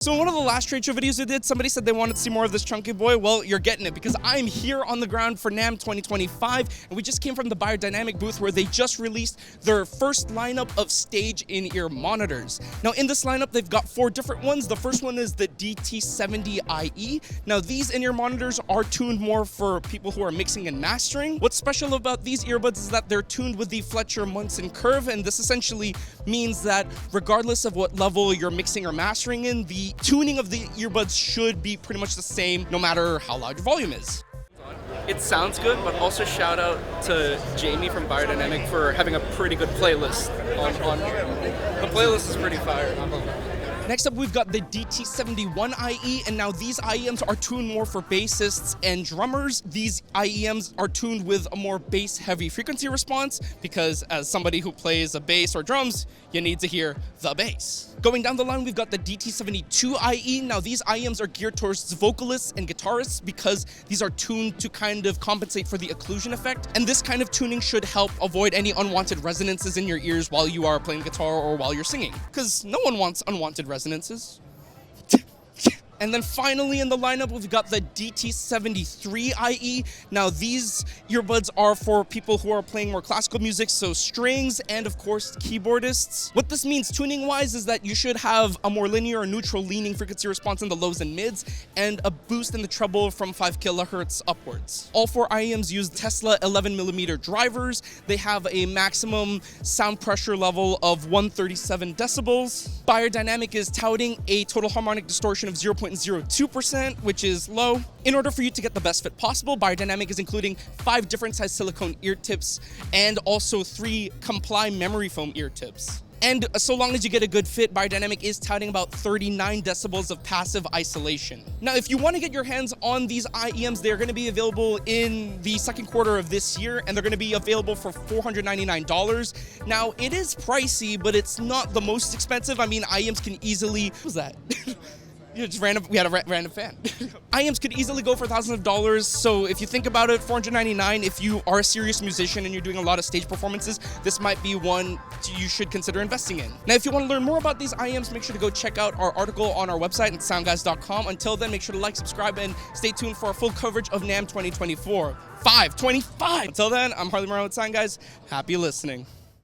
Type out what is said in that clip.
So in one of the last trade show videos we did, somebody said they wanted to see more of this chunky boy. Well, you're getting it because I'm here on the ground for NAMM 2025, and we just came from the Beyerdynamic booth where they just released their first lineup of stage in-ear monitors. Now in this lineup, they've got 4 different ones. The first one is the DT70IE. Now these in-ear monitors are tuned more for people who are mixing and mastering. What's special about these earbuds is that they're tuned with the Fletcher-Munson curve, and this essentially means that regardless of what level you're mixing or mastering in, the tuning of the earbuds should be pretty much the same no matter how loud your volume is. It sounds good, but also shout out to Jamie from Beyerdynamic for having a pretty good playlist. The playlist is pretty fire. Next up, we've got the DT71IE, and now these IEMs are tuned more for bassists and drummers. These IEMs are tuned with a more bass-heavy frequency response because as somebody who plays a bass or drums, you need to hear the bass. Going down the line, we've got the DT72IE. Now these IEMs are geared towards vocalists and guitarists because these are tuned to kind of compensate for the occlusion effect. And this kind of tuning should help avoid any unwanted resonances in your ears while you are playing guitar or while you're singing, because no one wants unwanted resonances. And then finally in the lineup, we've got the DT73IE. Now these earbuds are for people who are playing more classical music, so strings and of course keyboardists. What this means tuning wise is that you should have a more linear or neutral leaning frequency response in the lows and mids and a boost in the treble from 5 kilohertz upwards. All 4 IEMs use Tesla 11mm drivers. They have a maximum sound pressure level of 137 decibels. Beyerdynamic is touting a total harmonic distortion of 0.02%, which is low. In order for you to get the best fit possible, Beyerdynamic is including 5 different size silicone ear tips and also 3 Comply memory foam ear tips. And so long as you get a good fit, Beyerdynamic is touting about 39 decibels of passive isolation. Now, if you want to get your hands on these IEMs, they're going to be available in the second quarter of this year, and they're going to be available for $499. Now, it is pricey, but it's not the most expensive. I mean, IEMs can easily... What was that? We had a random fan. IEMs could easily go for thousands of dollars, so if you think about it, $499, if you are a serious musician and you're doing a lot of stage performances, this might be one you should consider investing in. Now, if you want to learn more about these IEMs, make sure to go check out our article on our website at SoundGuys.com. Until then, make sure to like, subscribe, and stay tuned for our full coverage of NAMM 2024. 525! Until then, I'm Harley with SoundGuys. Happy listening.